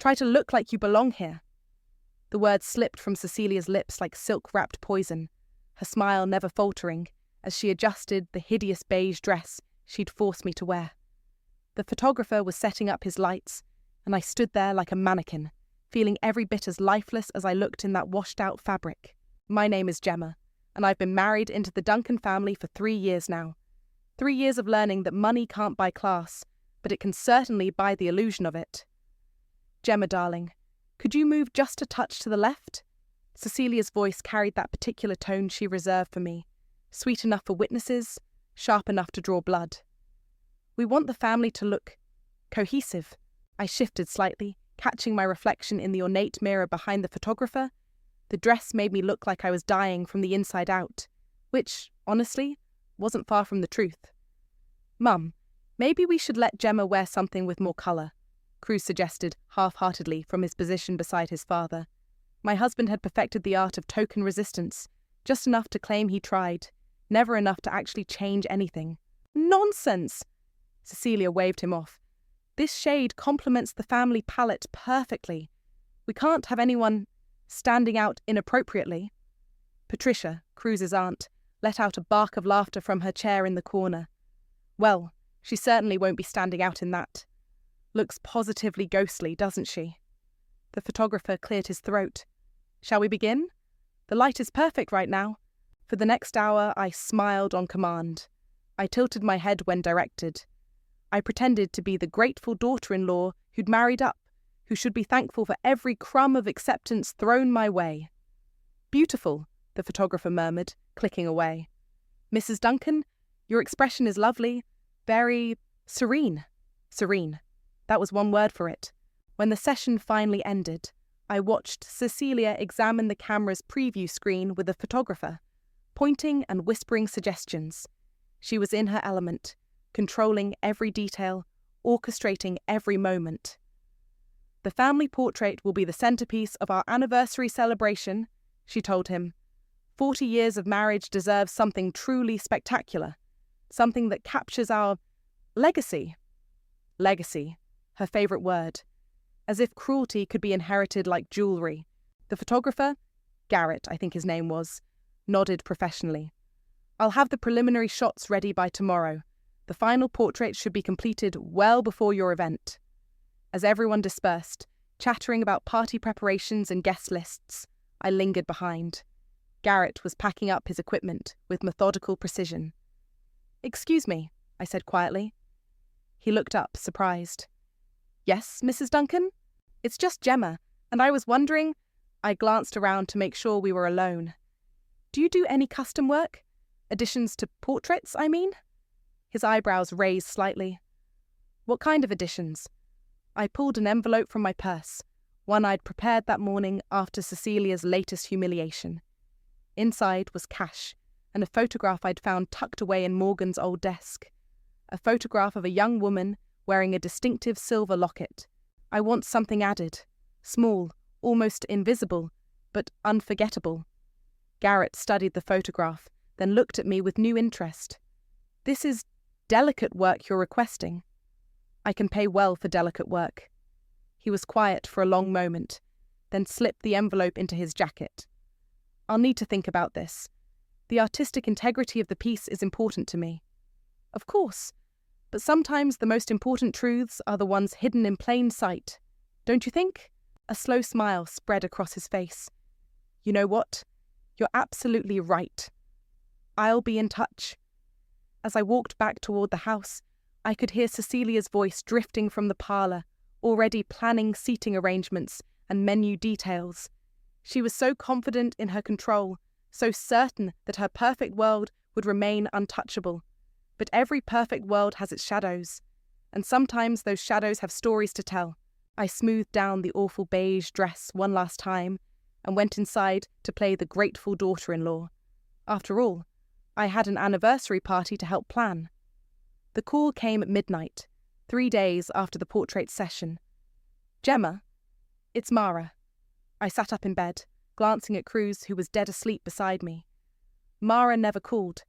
Try to look like you belong here." The words slipped from Cecilia's lips like silk-wrapped poison, her smile never faltering as she adjusted the hideous beige dress she'd forced me to wear. The photographer was setting up his lights, and I stood there like a mannequin, feeling every bit as lifeless as I looked in that washed-out fabric. My name is Gemma, and I've been married into the Duncan family for 3 years now. 3 years of learning that money can't buy class, but it can certainly buy the illusion of it. "Gemma, darling, could you move just a touch to the left?" Cecilia's voice carried that particular tone she reserved for me, sweet enough for witnesses, sharp enough to draw blood. "We want the family to look cohesive." I shifted slightly, catching my reflection in the ornate mirror behind the photographer. The dress made me look like I was dying from the inside out, which, honestly, wasn't far from the truth. "Mum, maybe we should let Gemma wear something with more colour," Cruz suggested half-heartedly from his position beside his father. My husband had perfected the art of token resistance, just enough to claim he tried, never enough to actually change anything. "Nonsense!" Cecilia waved him off. "This shade complements the family palette perfectly. We can't have anyone standing out inappropriately." Patricia, Cruz's aunt, let out a bark of laughter from her chair in the corner. "Well, she certainly won't be standing out in that. Looks positively ghostly, doesn't she?" The photographer cleared his throat. "Shall we begin? The light is perfect right now." For the next hour, I smiled on command. I tilted my head when directed. I pretended to be the grateful daughter-in-law who'd married up, who should be thankful for every crumb of acceptance thrown my way. "Beautiful," the photographer murmured, clicking away. "Mrs. Duncan, your expression is lovely, very serene." Serene. That was one word for it. When the session finally ended, I watched Cecilia examine the camera's preview screen with the photographer, pointing and whispering suggestions. She was in her element, controlling every detail, orchestrating every moment. "The family portrait will be the centerpiece of our anniversary celebration," she told him. 40 years of marriage deserves something truly spectacular, something that captures our legacy." Legacy, her favourite word. As if cruelty could be inherited like jewellery. The photographer, Garrett, I think his name was, nodded professionally. "I'll have the preliminary shots ready by tomorrow. The final portrait should be completed well before your event." As everyone dispersed, chattering about party preparations and guest lists, I lingered behind. Garrett was packing up his equipment with methodical precision. "Excuse me," I said quietly. He looked up, surprised. "Yes, Mrs. Duncan? It's just Gemma, and I was wondering—" I glanced around to make sure we were alone. "Do you do any custom work? Additions to portraits, I mean?" His eyebrows raised slightly. "What kind of additions?" I pulled an envelope from my purse, one I'd prepared that morning after Cecilia's latest humiliation. Inside was cash, and a photograph I'd found tucked away in Morgan's old desk. A photograph of a young woman wearing a distinctive silver locket. I want something added, small, almost invisible, but unforgettable. Garrett studied the photograph, then looked at me with new interest. "This is delicate work you're requesting." "I can pay well for delicate work." He was quiet for a long moment, then slipped the envelope into his jacket. "I'll need to think about this. The artistic integrity of the piece is important to me." "Of course, but sometimes the most important truths are the ones hidden in plain sight. Don't you think?" A slow smile spread across his face. "You know what? You're absolutely right. I'll be in touch." As I walked back toward the house, I could hear Cecilia's voice drifting from the parlour, already planning seating arrangements and menu details. She was so confident in her control, so certain that her perfect world would remain untouchable. But every perfect world has its shadows, and sometimes those shadows have stories to tell. I smoothed down the awful beige dress one last time and went inside to play the grateful daughter-in-law. After all, I had an anniversary party to help plan. The call came at midnight, 3 days after the portrait session. "Gemma, it's Mara." I sat up in bed, glancing at Cruz, who was dead asleep beside me. Mara never called.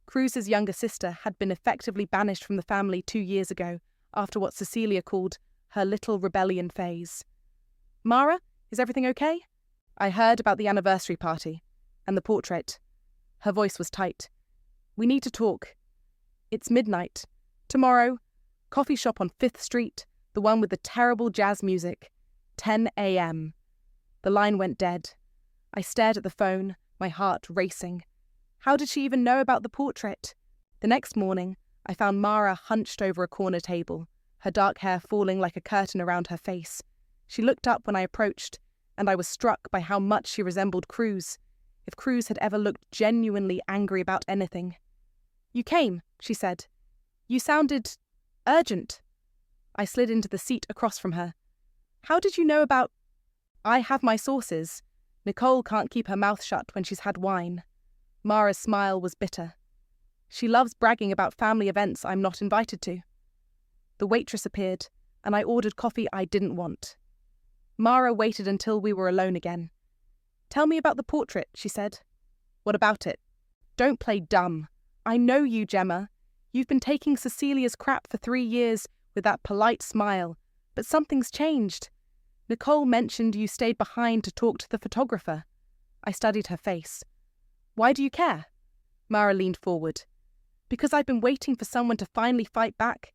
Cruz's younger sister had been effectively banished from the family 2 years ago after what Cecilia called her little rebellion phase. Mara, is everything okay? I heard about the anniversary party and the portrait. Her voice was tight. We need to talk. It's midnight. Tomorrow, coffee shop on 5th Street, the one with the terrible jazz music. 10 a.m. The line went dead. I stared at the phone, my heart racing. How did she even know about the portrait? The next morning, I found Mara hunched over a corner table, her dark hair falling like a curtain around her face. She looked up when I approached, and I was struck by how much she resembled Cruz, if Cruz had ever looked genuinely angry about anything. You came, she said. You sounded urgent. I slid into the seat across from her. How did you know about... I have my sources. Nicole can't keep her mouth shut when she's had wine. Mara's smile was bitter. She loves bragging about family events I'm not invited to. The waitress appeared, and I ordered coffee I didn't want. Mara waited until we were alone again. Tell me about the portrait, she said. What about it? Don't play dumb. I know you, Gemma. You've been taking Cecilia's crap for 3 years with that polite smile, but something's changed. Nicole mentioned you stayed behind to talk to the photographer. I studied her face. Why do you care? Mara leaned forward. Because I've been waiting for someone to finally fight back,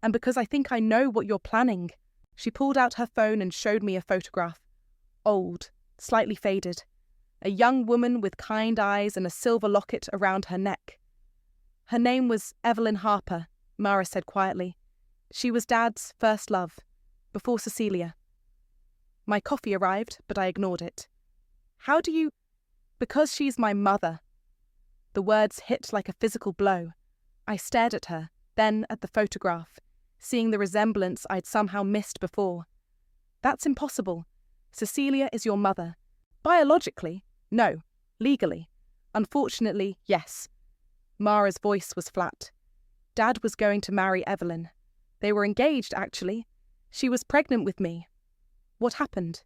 and because I think I know what you're planning. She pulled out her phone and showed me a photograph. Old, slightly faded. A young woman with kind eyes and a silver locket around her neck. Her name was Evelyn Harper, Mara said quietly. She was Dad's first love, before Cecilia. My coffee arrived, but I ignored it. How do you... Because she's my mother. The words hit like a physical blow. I stared at her, then at the photograph, seeing the resemblance I'd somehow missed before. That's impossible. Cecilia is your mother. Biologically, no. Legally. Unfortunately, yes. Mara's voice was flat. Dad was going to marry Evelyn. They were engaged, actually. She was pregnant with me. What happened?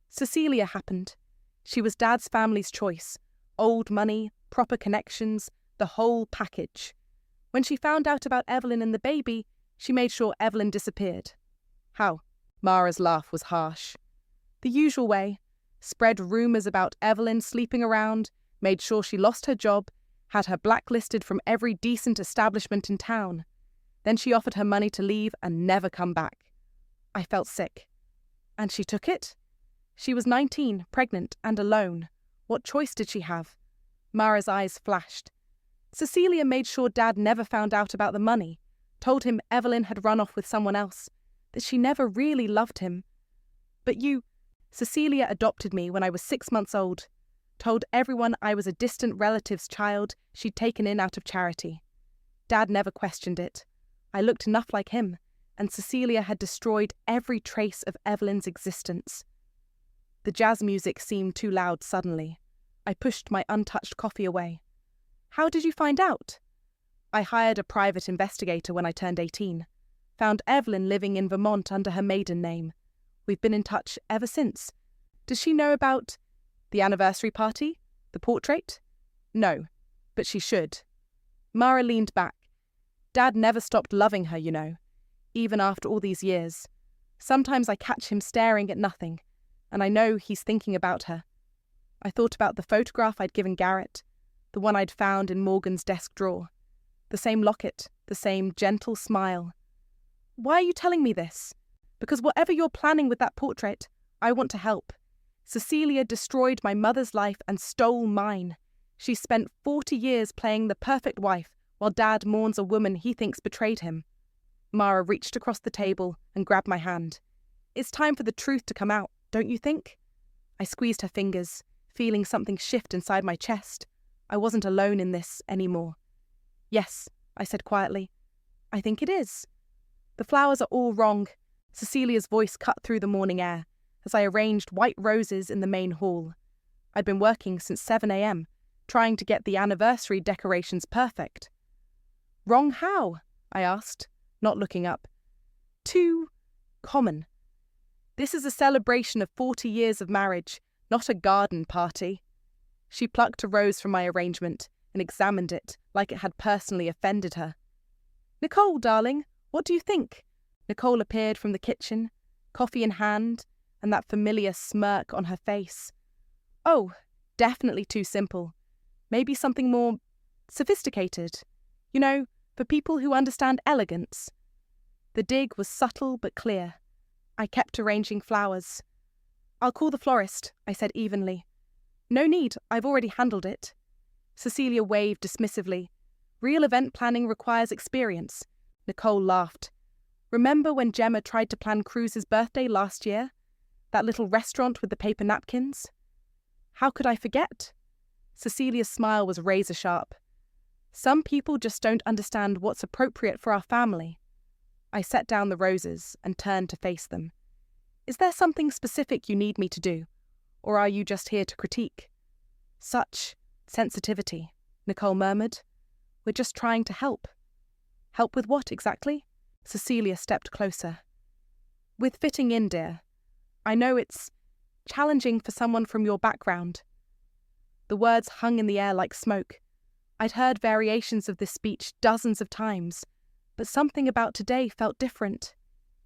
Cecilia happened. She was Dad's family's choice. Old money, proper connections, the whole package. When she found out about Evelyn and the baby, she made sure Evelyn disappeared. How? Mara's laugh was harsh. The usual way. Spread rumours about Evelyn sleeping around, made sure she lost her job, had her blacklisted from every decent establishment in town. Then she offered her money to leave and never come back. I felt sick. And she took it? She was 19, pregnant, and alone. What choice did she have? Mara's eyes flashed. Cecilia made sure Dad never found out about the money, told him Evelyn had run off with someone else, that she never really loved him. But you... Cecilia adopted me when I was 6 months old, told everyone I was a distant relative's child she'd taken in out of charity. Dad never questioned it. I looked enough like him, and Cecilia had destroyed every trace of Evelyn's existence. The jazz music seemed too loud suddenly. I pushed my untouched coffee away. How did you find out? I hired a private investigator when I turned 18. Found Evelyn living in Vermont under her maiden name. We've been in touch ever since. Does she know about the anniversary party? The portrait? No, but she should. Mara leaned back. Dad never stopped loving her, you know, even after all these years. Sometimes I catch him staring at nothing, and I know he's thinking about her. I thought about the photograph I'd given Garrett, the one I'd found in Morgan's desk drawer. The same locket, the same gentle smile. Why are you telling me this? Because whatever you're planning with that portrait, I want to help. Cecilia destroyed my mother's life and stole mine. She spent 40 years playing the perfect wife while Dad mourns a woman he thinks betrayed him. Mara reached across the table and grabbed my hand. It's time for the truth to come out, don't you think? I squeezed her fingers, feeling something shift inside my chest. I wasn't alone in this anymore. Yes, I said quietly. I think it is. The flowers are all wrong. Cecilia's voice cut through the morning air as I arranged white roses in the main hall. I'd been working since 7 a.m, trying to get the anniversary decorations perfect. Wrong how? I asked, not looking up. Too common. This is a celebration of 40 years of marriage, not a garden party. She plucked a rose from my arrangement and examined it like it had personally offended her. Nicole, darling, what do you think? Nicole appeared from the kitchen, coffee in hand, and that familiar smirk on her face. Oh, definitely too simple. Maybe something more sophisticated. You know, for people who understand elegance. The dig was subtle but clear. I kept arranging flowers. I'll call the florist, I said evenly. No need, I've already handled it. Cecilia waved dismissively. Real event planning requires experience. Nicole laughed. Remember when Gemma tried to plan Cruz's birthday last year? That little restaurant with the paper napkins? How could I forget? Cecilia's smile was razor-sharp. Some people just don't understand what's appropriate for our family. I set down the roses and turned to face them. Is there something specific you need me to do, or are you just here to critique? Such sensitivity, Nicole murmured. We're just trying to help. Help with what exactly? Cecilia stepped closer. With fitting in, dear. I know it's challenging for someone from your background. The words hung in the air like smoke. I'd heard variations of this speech dozens of times, but something about today felt different.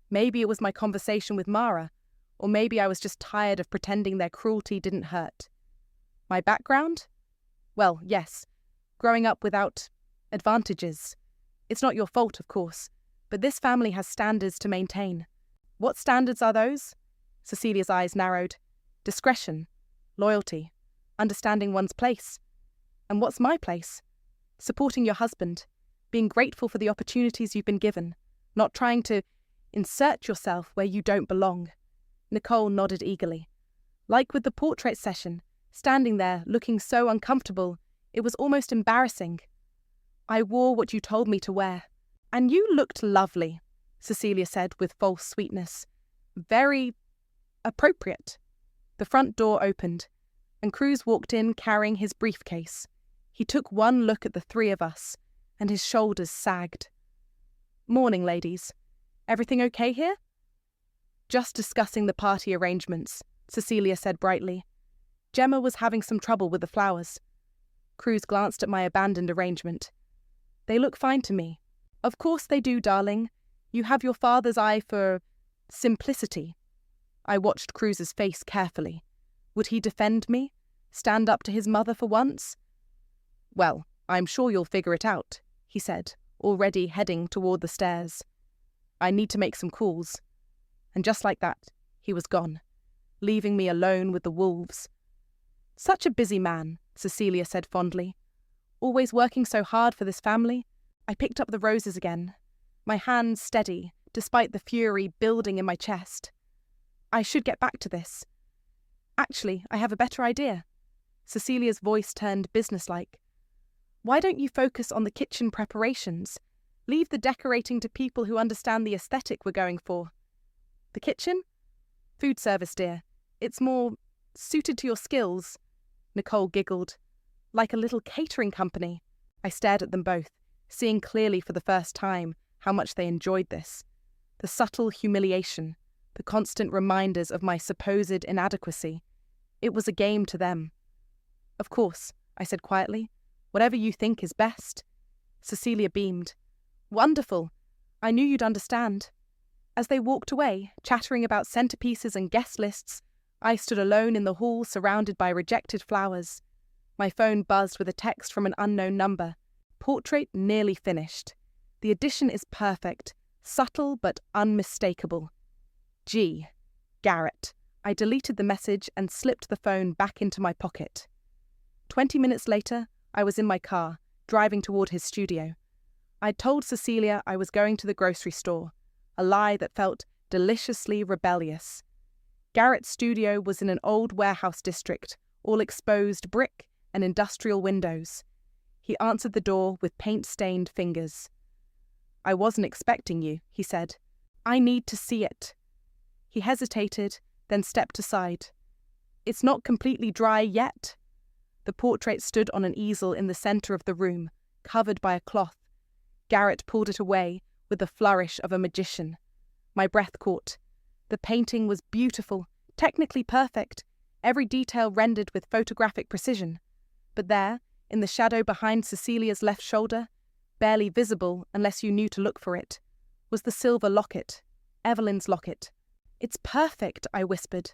Maybe it was my conversation with Mara, or maybe I was just tired of pretending their cruelty didn't hurt. My background? Well, yes, growing up without advantages. It's not your fault, of course, but this family has standards to maintain. What standards are those? Cecilia's eyes narrowed. Discretion, loyalty, understanding one's place. And what's my place? Supporting your husband, being grateful for the opportunities you've been given, not trying to insert yourself where you don't belong. Nicole nodded eagerly. Like with the portrait session, standing there looking so uncomfortable, it was almost embarrassing. I wore what you told me to wear. And you looked lovely, Cecilia said with false sweetness. Very appropriate. The front door opened, and Cruz walked in carrying his briefcase. He took one look at the three of us, and his shoulders sagged. Morning, ladies. Everything okay here? Just discussing the party arrangements, Cecilia said brightly. Gemma was having some trouble with the flowers. Cruz glanced at my abandoned arrangement. They look fine to me. Of course they do, darling. You have your father's eye for simplicity. I watched Cruz's face carefully. Would he defend me? Stand up to his mother for once? Well, I'm sure you'll figure it out, he said, already heading toward the stairs. I need to make some calls. And just like that, he was gone, leaving me alone with the wolves. Such a busy man, Cecilia said fondly. Always working so hard for this family. I picked up the roses again, my hands steady, despite the fury building in my chest. I should get back to this. Actually, I have a better idea. Cecilia's voice turned businesslike. Why don't you focus on the kitchen preparations? Leave the decorating to people who understand the aesthetic we're going for. The kitchen? Food service, dear. It's more suited to your skills. Nicole giggled. Like a little catering company. I stared at them both, seeing clearly for the first time how much they enjoyed this. The subtle humiliation, the constant reminders of my supposed inadequacy. It was a game to them. Of course, I said quietly. Whatever you think is best. Cecilia beamed. Wonderful. I knew you'd understand. As they walked away, chattering about centerpieces and guest lists, I stood alone in the hall surrounded by rejected flowers. My phone buzzed with a text from an unknown number. Portrait nearly finished. The addition is perfect, subtle but unmistakable. G. Garrett. I deleted the message and slipped the phone back into my pocket. 20 minutes later, I was in my car, driving toward his studio. I'd told Cecilia I was going to the grocery store, a lie that felt deliciously rebellious. Garrett's studio was in an old warehouse district, all exposed brick and industrial windows. He answered the door with paint-stained fingers. I wasn't expecting you, he said. I need to see it. He hesitated, then stepped aside. It's not completely dry yet. The portrait stood on an easel in the center of the room, covered by a cloth. Garrett pulled it away with the flourish of a magician. My breath caught. The painting was beautiful, technically perfect, every detail rendered with photographic precision. But there, in the shadow behind Cecilia's left shoulder, barely visible unless you knew to look for it, was the silver locket, Evelyn's locket. It's perfect, I whispered.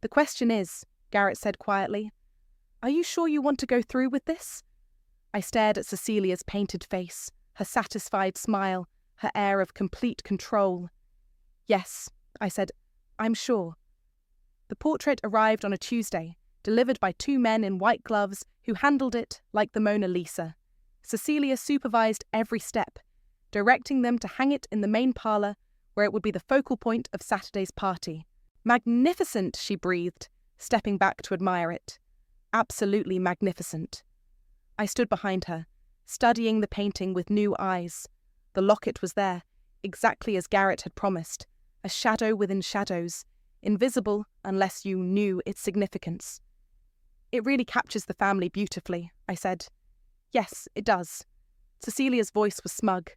The question is, Garrett said quietly, are you sure you want to go through with this? I stared at Cecilia's painted face, her satisfied smile, her air of complete control. Yes, I said, I'm sure. The portrait arrived on a Tuesday, delivered by two men in white gloves who handled it like the Mona Lisa. Cecilia supervised every step, directing them to hang it in the main parlour where it would be the focal point of Saturday's party. Magnificent, she breathed, stepping back to admire it. Absolutely magnificent. I stood behind her, studying the painting with new eyes. The locket was there, exactly as Garrett had promised, a shadow within shadows, invisible unless you knew its significance. It really captures the family beautifully, I said. Yes, it does. Cecilia's voice was smug.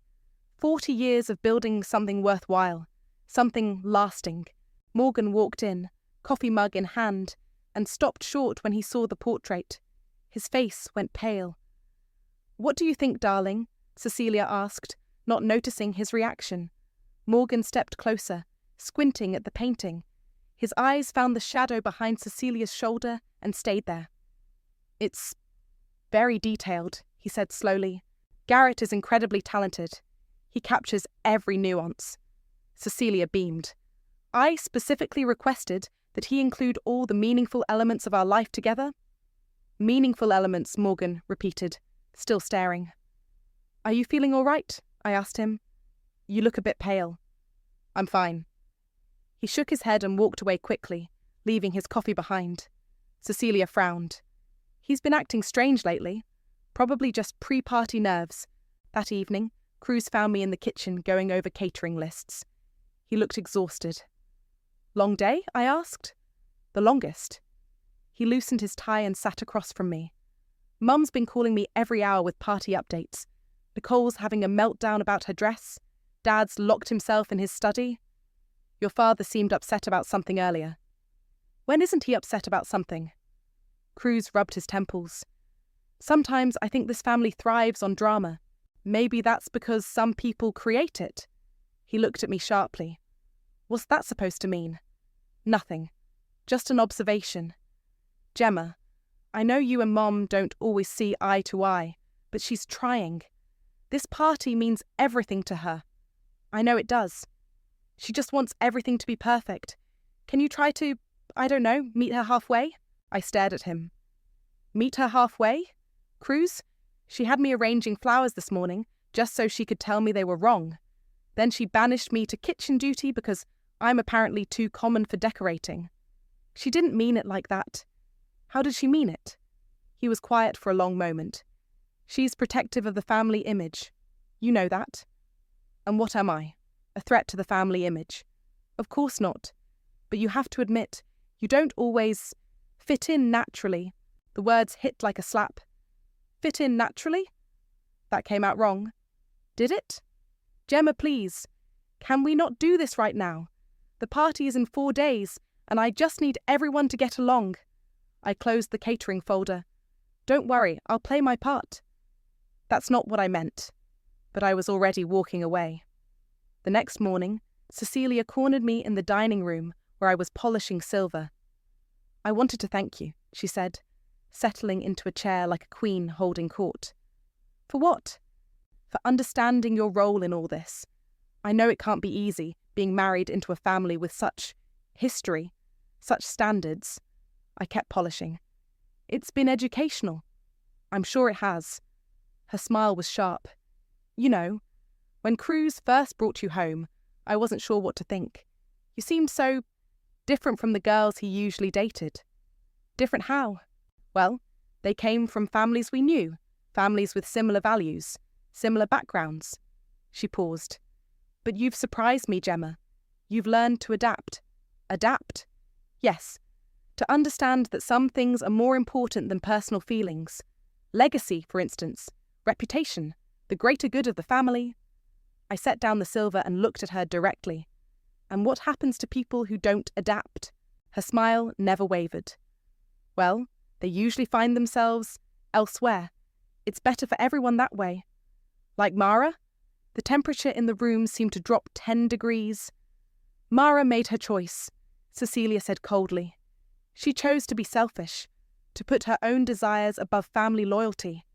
40 years of building something worthwhile, something lasting. Morgan walked in, coffee mug in hand, and stopped short when he saw the portrait. His face went pale. What do you think, darling? Cecilia asked, not noticing his reaction. Morgan stepped closer, squinting at the painting. His eyes found the shadow behind Cecilia's shoulder and stayed there. It's very detailed, he said slowly. Garrett is incredibly talented. He captures every nuance. Cecilia beamed. I specifically requested that he include all the meaningful elements of our life together. Meaningful elements, Morgan repeated, still staring. Are you feeling all right? I asked him. You look a bit pale. I'm fine. He shook his head and walked away quickly, leaving his coffee behind. Cecilia frowned. He's been acting strange lately. Probably just pre-party nerves. That evening, Cruz found me in the kitchen going over catering lists. He looked exhausted. Long day? I asked. The longest. He loosened his tie and sat across from me. Mum's been calling me every hour with party updates. Nicole's having a meltdown about her dress. Dad's locked himself in his study. Your father seemed upset about something earlier. When isn't he upset about something? Cruz rubbed his temples. Sometimes I think this family thrives on drama. Maybe that's because some people create it. He looked at me sharply. What's that supposed to mean? Nothing. Just an observation. Gemma, I know you and Mom don't always see eye to eye, but she's trying. This party means everything to her. I know it does. She just wants everything to be perfect. Can you try to, meet her halfway? I stared at him. Meet her halfway? Cruz? She had me arranging flowers this morning, just so she could tell me they were wrong. Then she banished me to kitchen duty because I'm apparently too common for decorating. She didn't mean it like that. How did she mean it? He was quiet for a long moment. She's protective of the family image. You know that. And what am I? A threat to the family image? Of course not. But you have to admit, you don't always fit in naturally. The words hit like a slap. Fit in naturally? That came out wrong. Did it? Gemma, please. Can we not do this right now? The party is in 4 days, and I just need everyone to get along. I closed the catering folder. Don't worry, I'll play my part. That's not what I meant. But I was already walking away. The next morning, Cecilia cornered me in the dining room where I was polishing silver. I wanted to thank you, she said, settling into a chair like a queen holding court. For what? For understanding your role in all this. I know it can't be easy, being married into a family with such history, such standards. I kept polishing. It's been educational. I'm sure it has. Her smile was sharp. You know, when Cruz first brought you home, I wasn't sure what to think. You seemed so different from the girls he usually dated. Different how? Well, they came from families we knew, families with similar values, similar backgrounds. She paused. But you've surprised me, Gemma. You've learned to adapt. Adapt? Yes. To understand that some things are more important than personal feelings. Legacy, for instance. Reputation. The greater good of the family. I set down the silver and looked at her directly. And what happens to people who don't adapt? Her smile never wavered. Well, they usually find themselves elsewhere. It's better for everyone that way. Like Mara? The temperature in the room seemed to drop 10 degrees. Mara made her choice, Cecilia said coldly. She chose to be selfish, to put her own desires above family loyalty.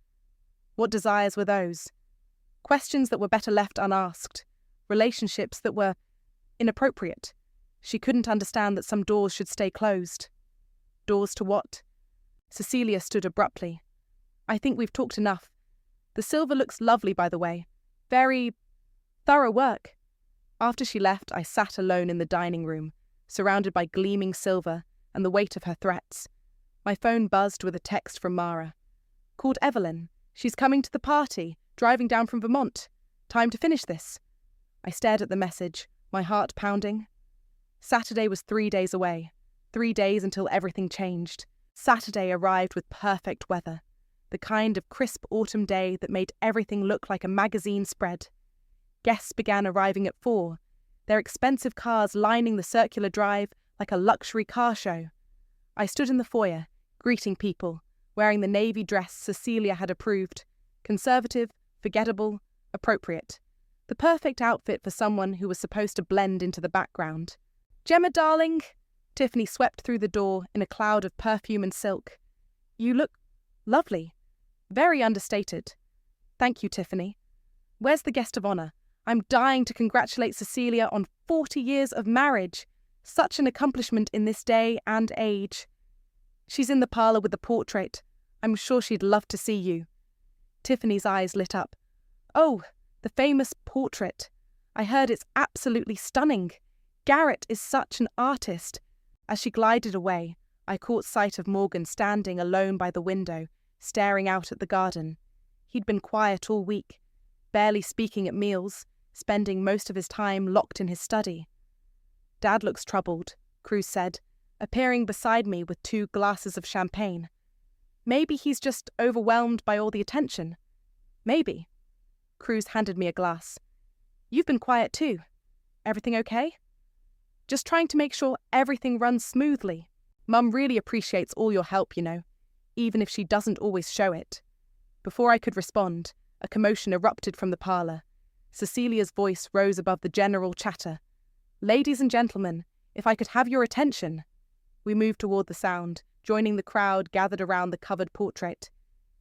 What desires were those? Questions that were better left unasked, relationships that were inappropriate. She couldn't understand that some doors should stay closed. Doors to what? Cecilia stood abruptly. I think we've talked enough. The silver looks lovely, by the way. Very thorough work. After she left, I sat alone in the dining room, surrounded by gleaming silver and the weight of her threats. My phone buzzed with a text from Mara. Called Evelyn. She's coming to the party, driving down from Vermont. Time to finish this. I stared at the message, my heart pounding. Saturday was 3 days away. 3 days until everything changed. Saturday arrived with perfect weather, the kind of crisp autumn day that made everything look like a magazine spread. Guests began arriving at 4, their expensive cars lining the circular drive like a luxury car show. I stood in the foyer, greeting people, wearing the navy dress Cecilia had approved. Conservative, forgettable, appropriate. The perfect outfit for someone who was supposed to blend into the background. Gemma, darling, Tiffany swept through the door in a cloud of perfume and silk. You look lovely. Very understated. Thank you, Tiffany. Where's the guest of honor? I'm dying to congratulate Cecilia on 40 years of marriage. Such an accomplishment in this day and age. She's in the parlor with the portrait. I'm sure she'd love to see you. Tiffany's eyes lit up. Oh, the famous portrait. I heard it's absolutely stunning. Garrett is such an artist. As she glided away, I caught sight of Morgan standing alone by the window, staring out at the garden. He'd been quiet all week, barely speaking at meals, spending most of his time locked in his study. Dad looks troubled, Cruz said, appearing beside me with 2 glasses of champagne. Maybe he's just overwhelmed by all the attention. Maybe. Cruz handed me a glass. You've been quiet too. Everything okay? Just trying to make sure everything runs smoothly. Mum really appreciates all your help, you know, even if she doesn't always show it. Before I could respond, a commotion erupted from the parlor. Cecilia's voice rose above the general chatter. Ladies and gentlemen, if I could have your attention. We moved toward the sound, joining the crowd gathered around the covered portrait.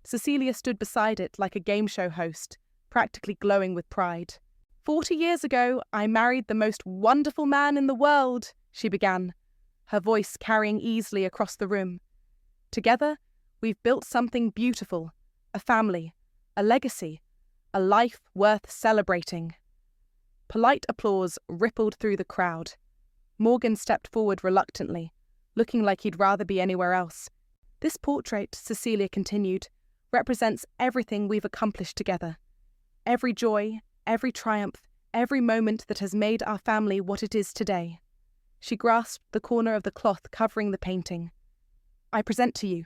Cecilia stood beside it like a game show host, practically glowing with pride. 40 years ago, I married the most wonderful man in the world, she began, her voice carrying easily across the room. Together, we've built something beautiful, a family, a legacy, a life worth celebrating. Polite applause rippled through the crowd. Morgan stepped forward reluctantly, looking like he'd rather be anywhere else. This portrait, Cecilia continued, represents everything we've accomplished together. Every joy, every triumph, every moment that has made our family what it is today. She grasped the corner of the cloth covering the painting. I present to you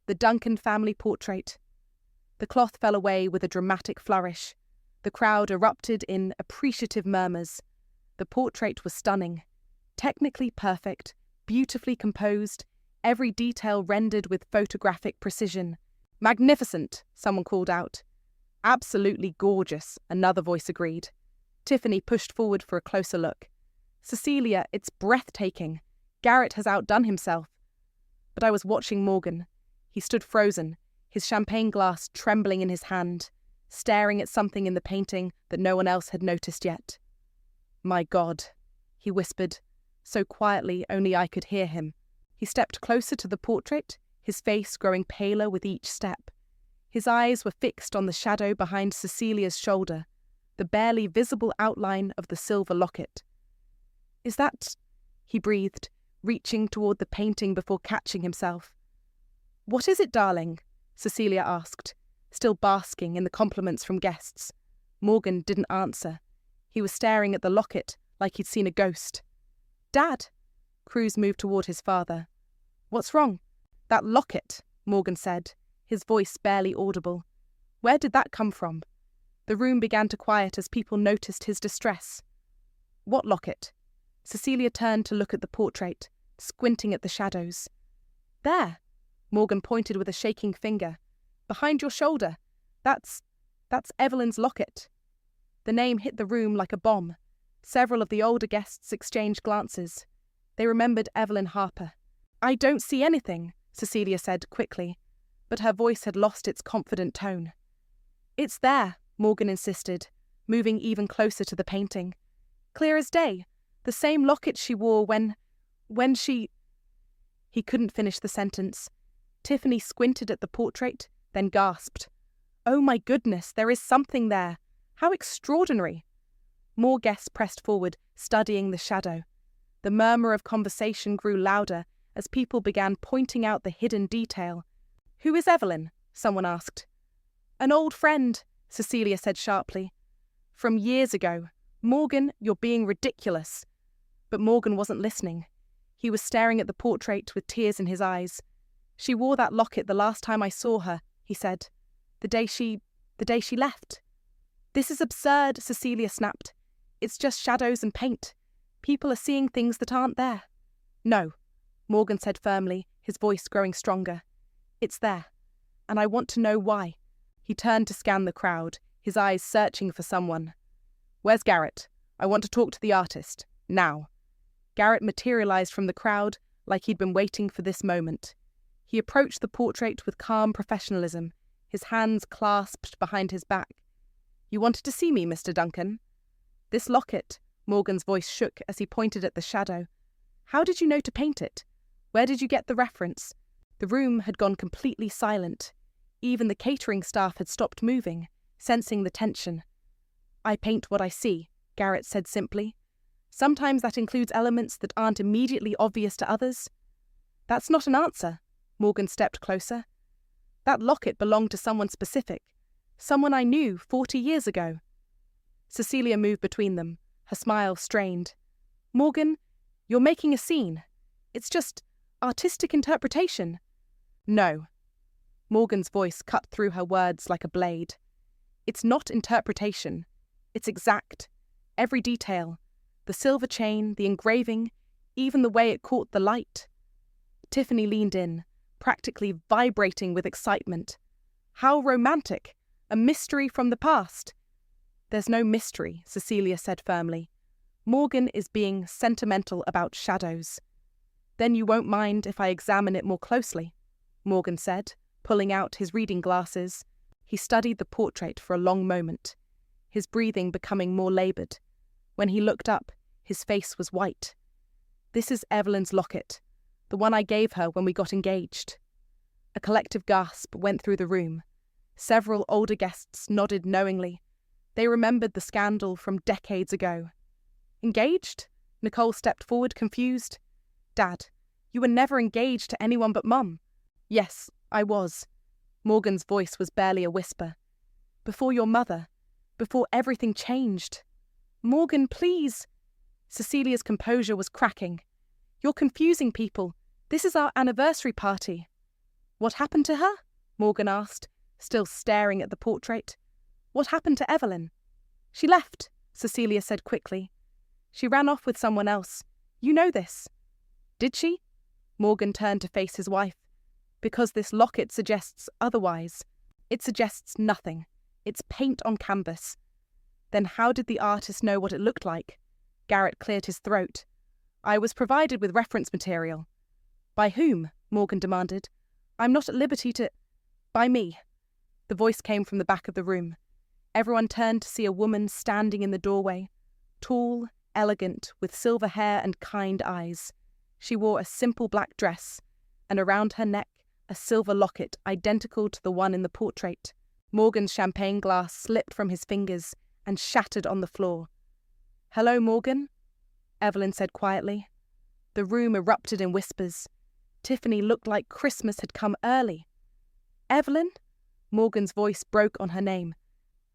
the Duncan family portrait. The cloth fell away with a dramatic flourish. The crowd erupted in appreciative murmurs. The portrait was stunning, technically perfect, beautifully composed, every detail rendered with photographic precision. Magnificent, someone called out. Absolutely gorgeous, another voice agreed. Tiffany pushed forward for a closer look. Cecilia, it's breathtaking. Garrett has outdone himself. But I was watching Morgan. He stood frozen, his champagne glass trembling in his hand, staring at something in the painting that no one else had noticed yet. My God, he whispered, so quietly only I could hear him. He stepped closer to the portrait, his face growing paler with each step. His eyes were fixed on the shadow behind Cecilia's shoulder, the barely visible outline of the silver locket. Is that... he breathed, reaching toward the painting before catching himself. What is it, darling? Cecilia asked, still basking in the compliments from guests. Morgan didn't answer. He was staring at the locket like he'd seen a ghost. Dad! Cruz moved toward his father. What's wrong? That locket, Morgan said, his voice barely audible. Where did that come from? The room began to quiet as people noticed his distress. What locket? Cecilia turned to look at the portrait, squinting at the shadows. There, Morgan pointed with a shaking finger. Behind your shoulder. That's Evelyn's locket. The name hit the room like a bomb. Several of the older guests exchanged glances. They remembered Evelyn Harper. "I don't see anything," Cecilia said quickly, but her voice had lost its confident tone. "It's there," Morgan insisted, moving even closer to the painting. "Clear as day. The same locket she wore when she—" He couldn't finish the sentence. Tiffany squinted at the portrait, then gasped. "Oh my goodness, there is something there. How extraordinary." More guests pressed forward, studying the shadow. The murmur of conversation grew louder as people began pointing out the hidden detail. "Who is Evelyn?" someone asked. "An old friend," Cecilia said sharply. "From years ago. Morgan, you're being ridiculous." But Morgan wasn't listening. He was staring at the portrait with tears in his eyes. "She wore that locket the last time I saw her," he said. The day she left." "This is absurd," Cecilia snapped. "It's just shadows and paint. People are seeing things that aren't there." "No," Morgan said firmly, his voice growing stronger. "It's there. And I want to know why." He turned to scan the crowd, his eyes searching for someone. "Where's Garrett? I want to talk to the artist. Now." Garrett materialized from the crowd like he'd been waiting for this moment. He approached the portrait with calm professionalism, his hands clasped behind his back. "You wanted to see me, Mr. Duncan?" "This locket," Morgan's voice shook as he pointed at the shadow. "How did you know to paint it? Where did you get the reference?" The room had gone completely silent. Even the catering staff had stopped moving, sensing the tension. "I paint what I see," Garrett said simply. "Sometimes that includes elements that aren't immediately obvious to others." "That's not an answer." Morgan stepped closer. "That locket belonged to someone specific. Someone I knew 40 years ago." Cecilia moved between them, her smile strained. "Morgan, you're making a scene. It's just artistic interpretation." "No." Morgan's voice cut through her words like a blade. "It's not interpretation. It's exact. Every detail. The silver chain, the engraving, even the way it caught the light." Tiffany leaned in, practically vibrating with excitement. "How romantic! A mystery from the past." "There's no mystery," Cecilia said firmly. "Morgan is being sentimental about shadows." "Then you won't mind if I examine it more closely," Morgan said, pulling out his reading glasses. He studied the portrait for a long moment, his breathing becoming more laboured. When he looked up, his face was white. "This is Evelyn's locket, the one I gave her when we got engaged." A collective gasp went through the room. Several older guests nodded knowingly. They remembered the scandal from decades ago. "Engaged?" Nicole stepped forward, confused. "Dad, you were never engaged to anyone but Mum." "Yes, I was." Morgan's voice was barely a whisper. "Before your mother. Before everything changed." "Morgan, please." Cecilia's composure was cracking. "You're confusing people. This is our anniversary party." "What happened to her?" Morgan asked, still staring at the portrait. "What happened to Evelyn?" "She left," Cecilia said quickly. "She ran off with someone else. You know this." "Did she?" Morgan turned to face his wife. "Because this locket suggests otherwise." "It suggests nothing. It's paint on canvas." "Then how did the artist know what it looked like?" Garrett cleared his throat. "I was provided with reference material." "By whom?" Morgan demanded. "I'm not at liberty to—" "By me." The voice came from the back of the room. Everyone turned to see a woman standing in the doorway, tall, elegant, with silver hair and kind eyes. She wore a simple black dress, and around her neck a silver locket identical to the one in the portrait. Morgan's champagne glass slipped from his fingers and shattered on the floor. "Hello, Morgan," Evelyn said quietly. The room erupted in whispers. Tiffany looked like Christmas had come early. "Evelyn?" Morgan's voice broke on her name.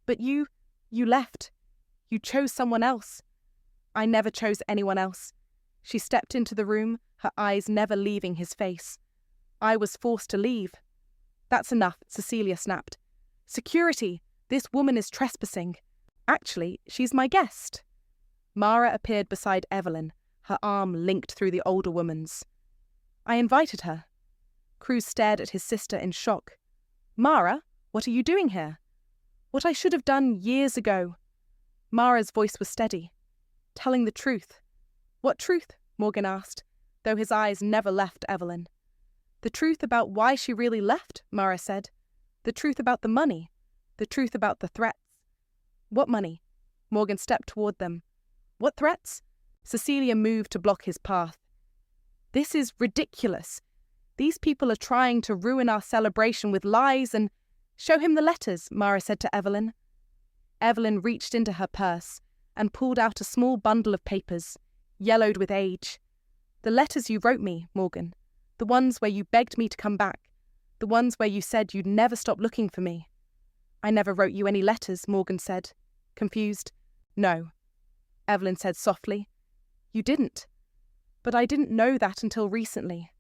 "But you left. You chose someone else." "I never chose anyone else." She stepped into the room, her eyes never leaving his face. "I was forced to leave." "That's enough," Cecilia snapped. "Security! This woman is trespassing." "Actually, she's my guest." Mara appeared beside Evelyn, her arm linked through the older woman's. "I invited her." Cruz stared at his sister in shock. "Mara, what are you doing here?" "What I should have done years ago." Mara's voice was steady. Telling the truth. What truth? Morgan asked, though his eyes never left Evelyn. The truth about why she really left, Mara said. The truth about the money. The truth about the threats. What money? Morgan stepped toward them. What threats? Cecilia moved to block his path. This is ridiculous. These people are trying to ruin our celebration with lies and— Show him the letters, Mara said to Evelyn. Evelyn reached into her purse and pulled out a small bundle of papers, yellowed with age. The letters you wrote me, Morgan. The ones where you begged me to come back. The ones where you said you'd never stop looking for me. I never wrote you any letters, Morgan said, confused. No, Evelyn said softly. You didn't. But I didn't know that until recently.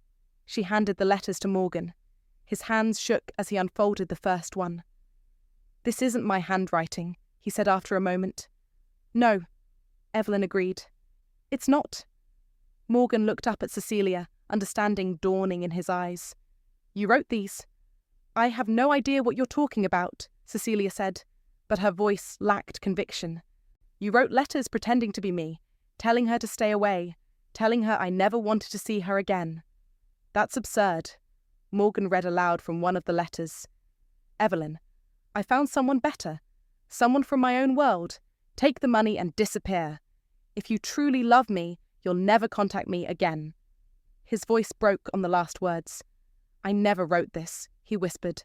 She handed the letters to Morgan. His hands shook as he unfolded the first one. This isn't my handwriting, he said after a moment. No, Evelyn agreed. It's not. Morgan looked up at Cecilia, understanding dawning in his eyes. You wrote these. I have no idea what you're talking about, Cecilia said, but her voice lacked conviction. You wrote letters pretending to be me, telling her to stay away, telling her I never wanted to see her again. That's absurd. Morgan read aloud from one of the letters. Evelyn, I found someone better. Someone from my own world. Take the money and disappear. If you truly love me, you'll never contact me again. His voice broke on the last words. I never wrote this, he whispered.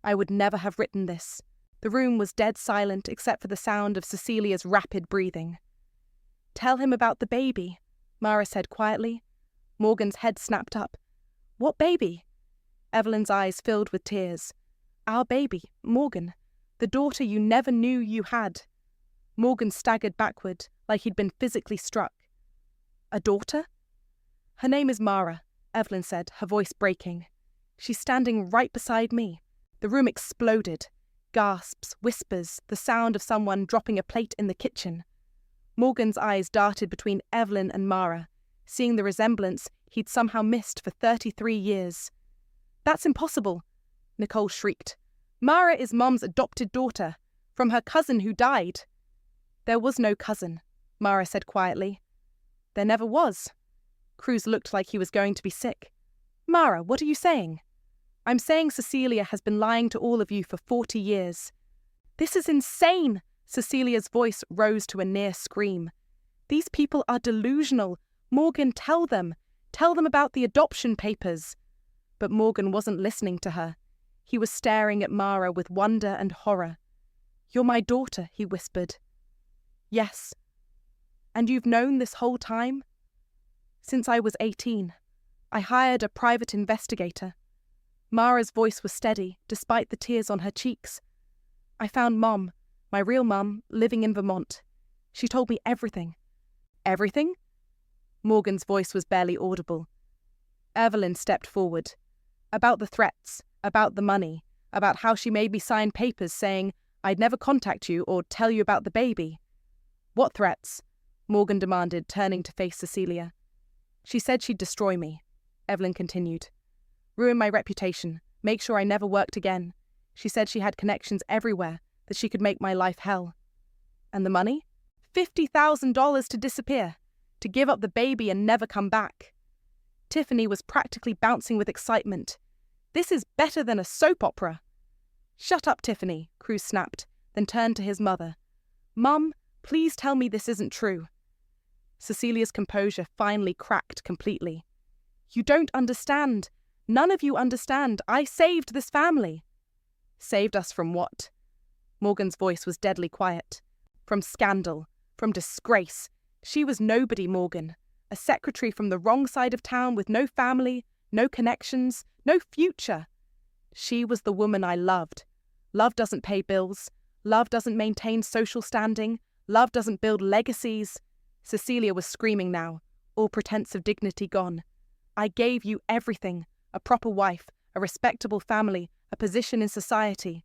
I would never have written this. The room was dead silent except for the sound of Cecilia's rapid breathing. Tell him about the baby, Mara said quietly. Morgan's head snapped up. What baby? Evelyn's eyes filled with tears. Our baby, Morgan. The daughter you never knew you had. Morgan staggered backward, like he'd been physically struck. A daughter? Her name is Mara, Evelyn said, her voice breaking. She's standing right beside me. The room exploded. Gasps, whispers, the sound of someone dropping a plate in the kitchen. Morgan's eyes darted between Evelyn and Mara, seeing the resemblance he'd somehow missed for 33 years. That's impossible, Nicole shrieked. Mara is Mom's adopted daughter, from her cousin who died. There was no cousin, Mara said quietly. There never was. Cruz looked like he was going to be sick. Mara, what are you saying? I'm saying Cecilia has been lying to all of you for 40 years. This is insane! Cecilia's voice rose to a near scream. These people are delusional. Morgan, tell them. Tell them about the adoption papers. But Morgan wasn't listening to her. He was staring at Mara with wonder and horror. You're my daughter, he whispered. Yes. And you've known this whole time? Since I was 18. I hired a private investigator. Mara's voice was steady, despite the tears on her cheeks. I found Mom, my real Mum, living in Vermont. She told me everything. Everything? Morgan's voice was barely audible. Evelyn stepped forward. About the threats, about the money, about how she made me sign papers saying I'd never contact you or tell you about the baby. What threats? Morgan demanded, turning to face Cecilia. She said she'd destroy me, Evelyn continued. Ruin my reputation, make sure I never worked again. She said she had connections everywhere, that she could make my life hell. And the money? $50,000 to disappear, to give up the baby and never come back. Tiffany was practically bouncing with excitement. This is better than a soap opera. Shut up, Tiffany, Cruz snapped, then turned to his mother. Mum, please tell me this isn't true. Cecilia's composure finally cracked completely. You don't understand. None of you understand. I saved this family. Saved us from what? Morgan's voice was deadly quiet. From scandal, from disgrace. She was nobody, Morgan. A secretary from the wrong side of town with no family, no connections, no future. She was the woman I loved. Love doesn't pay bills. Love doesn't maintain social standing. Love doesn't build legacies. Cecilia was screaming now, all pretense of dignity gone. I gave you everything, a proper wife, a respectable family, a position in society.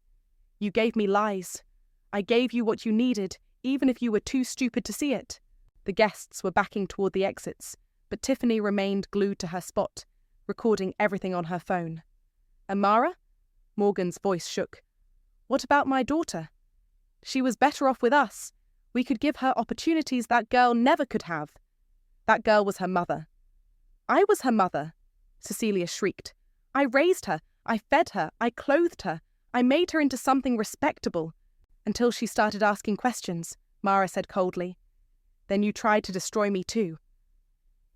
You gave me lies. I gave you what you needed, even if you were too stupid to see it. The guests were backing toward the exits, but Tiffany remained glued to her spot, recording everything on her phone. Amara? Morgan's voice shook. What about my daughter? She was better off with us. We could give her opportunities that girl never could have. That girl was her mother. I was her mother, Cecilia shrieked. I raised her, I fed her, I clothed her, I made her into something respectable. Until she started asking questions, Mara said coldly. Then you tried to destroy me too.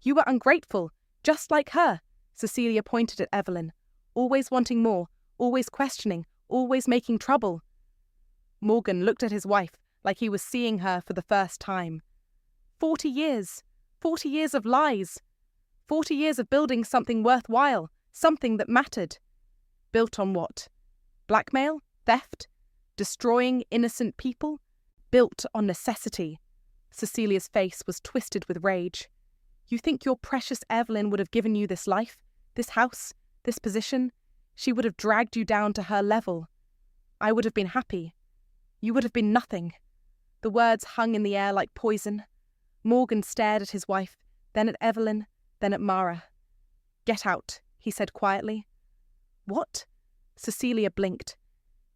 You were ungrateful, just like her, Cecilia pointed at Evelyn. Always wanting more, always questioning, always making trouble. Morgan looked at his wife like he was seeing her for the first time. 40 years. 40 years of lies. 40 years of building something worthwhile, something that mattered. Built on what? Blackmail? Theft? Destroying innocent people? Built on necessity. Cecilia's face was twisted with rage. You think your precious Evelyn would have given you this life, this house, this position? She would have dragged you down to her level. I would have been happy. You would have been nothing. The words hung in the air like poison. Morgan stared at his wife, then at Evelyn, then at Mara. Get out, he said quietly. What? Cecilia blinked.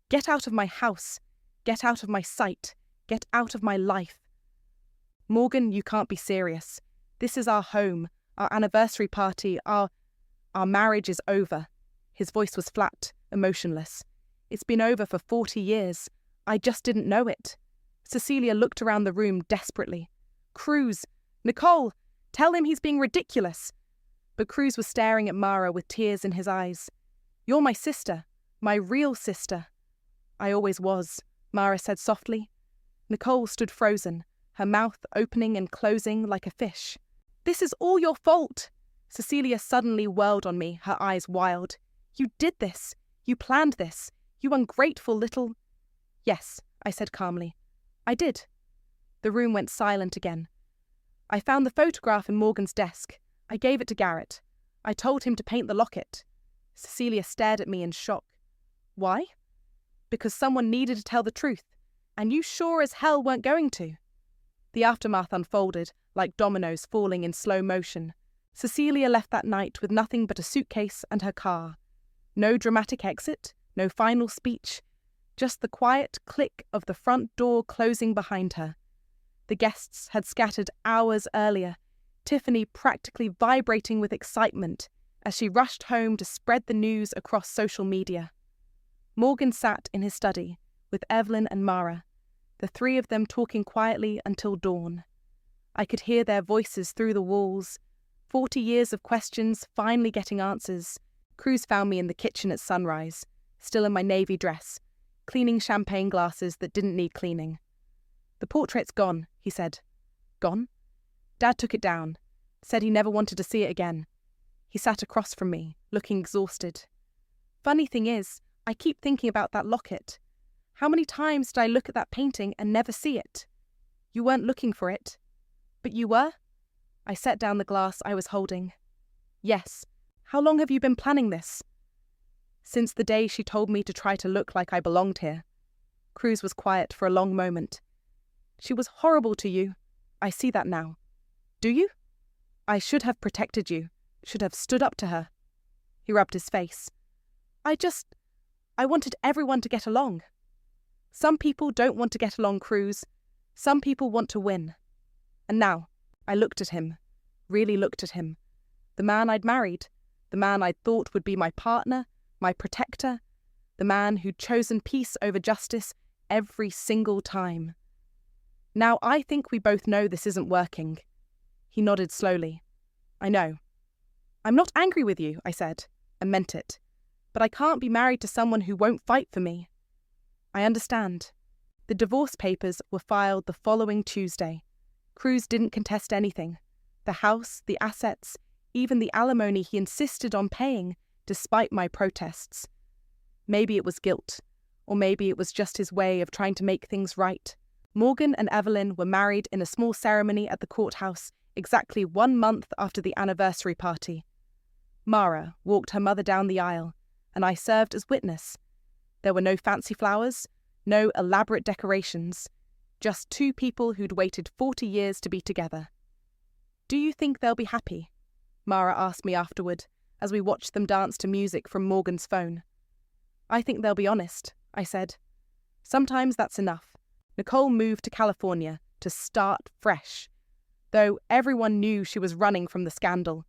Get out of my house. Get out of my sight. Get out of my life. Morgan, you can't be serious. This is our home, our anniversary party, our marriage is over. His voice was flat, emotionless. It's been over for 40 years. I just didn't know it. Cecilia looked around the room desperately. Cruz! Nicole! Tell him he's being ridiculous! But Cruz was staring at Mara with tears in his eyes. You're my sister. My real sister. I always was, Mara said softly. Nicole stood frozen, her mouth opening and closing like a fish. This is all your fault! Cecilia suddenly whirled on me, her eyes wild. You did this. You planned this. You ungrateful little... Yes, I said calmly. I did. The room went silent again. I found the photograph in Morgan's desk. I gave it to Garrett. I told him to paint the locket. Cecilia stared at me in shock. Why? Because someone needed to tell the truth, and you sure as hell weren't going to. The aftermath unfolded, like dominoes falling in slow motion. Cecilia left that night with nothing but a suitcase and her car. No dramatic exit, no final speech, just the quiet click of the front door closing behind her. The guests had scattered hours earlier, Tiffany practically vibrating with excitement as she rushed home to spread the news across social media. Morgan sat in his study with Evelyn and Mara, the three of them talking quietly until dawn. I could hear their voices through the walls, 40 years of questions finally getting answers. Cruz found me in the kitchen at sunrise, still in my navy dress, cleaning champagne glasses that didn't need cleaning. The portrait's gone, he said. Gone? Dad took it down, said he never wanted to see it again. He sat across from me, looking exhausted. Funny thing is, I keep thinking about that locket. How many times did I look at that painting and never see it? You weren't looking for it. But you were? I set down the glass I was holding. Yes. How long have you been planning this? Since the day she told me to try to look like I belonged here. Cruz was quiet for a long moment. She was horrible to you. I see that now. Do you? I should have protected you, should have stood up to her. He rubbed his face. I wanted everyone to get along. Some people don't want to get along, Cruz. Some people want to win. And now, I looked at him, really looked at him. The man I'd married, the man I'd thought would be my partner, my protector, the man who'd chosen peace over justice every single time. Now I think we both know this isn't working. He nodded slowly. I know. I'm not angry with you, I said, and meant it. But I can't be married to someone who won't fight for me. I understand. The divorce papers were filed the following Tuesday. Cruz didn't contest anything. The house, the assets, even the alimony he insisted on paying, despite my protests. Maybe it was guilt, or maybe it was just his way of trying to make things right. Morgan and Evelyn were married in a small ceremony at the courthouse exactly 1 month after the anniversary party. Mara walked her mother down the aisle, and I served as witness. There were no fancy flowers, no elaborate decorations, just two people who'd waited 40 years to be together. Do you think they'll be happy? Mara asked me afterward, as we watched them dance to music from Morgan's phone. I think they'll be honest, I said. Sometimes that's enough. Nicole moved to California to start fresh, though everyone knew she was running from the scandal.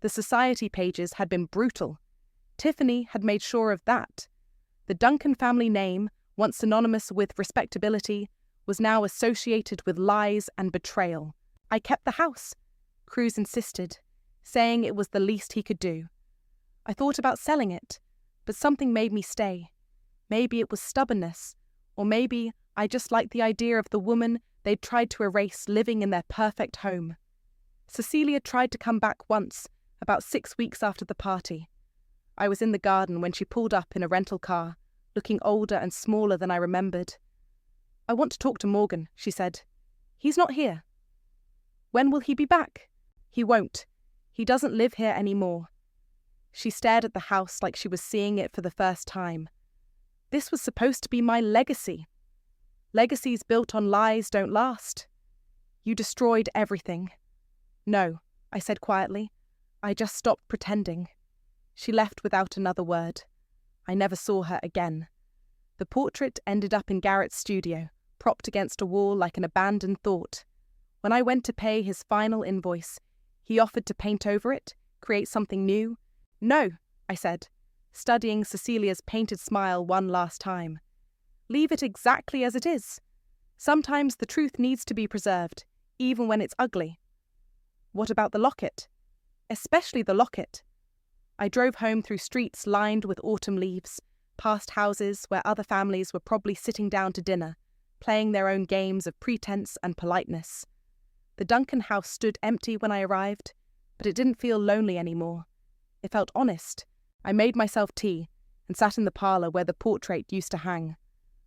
The society pages had been brutal. Tiffany had made sure of that. The Duncan family name, once synonymous with respectability, was now associated with lies and betrayal. I kept the house, Cruz insisted, saying it was the least he could do. I thought about selling it, but something made me stay. Maybe it was stubbornness, or maybe I just liked the idea of the woman they'd tried to erase living in their perfect home. Cecilia tried to come back once, about 6 weeks after the party. I was in the garden when she pulled up in a rental car, looking older and smaller than I remembered. "I want to talk to Morgan," she said. "He's not here." "When will he be back?" "He won't. He doesn't live here anymore." She stared at the house like she was seeing it for the first time. This was supposed to be my legacy. Legacies built on lies don't last. "You destroyed everything." "No," I said quietly. "I just stopped pretending." She left without another word. I never saw her again. The portrait ended up in Garrett's studio, propped against a wall like an abandoned thought. When I went to pay his final invoice, he offered to paint over it, create something new. "No," I said, studying Cecilia's painted smile one last time. "Leave it exactly as it is. Sometimes the truth needs to be preserved, even when it's ugly." "What about the locket?" "Especially the locket." I drove home through streets lined with autumn leaves, past houses where other families were probably sitting down to dinner, playing their own games of pretense and politeness. The Duncan house stood empty when I arrived, but it didn't feel lonely anymore. It felt honest. I made myself tea and sat in the parlour where the portrait used to hang.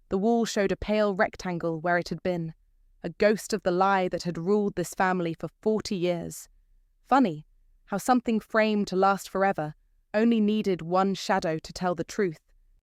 The wall showed a pale rectangle where it had been, a ghost of the lie that had ruled this family for 40 years. Funny how something framed to last forever only needed one shadow to tell the truth.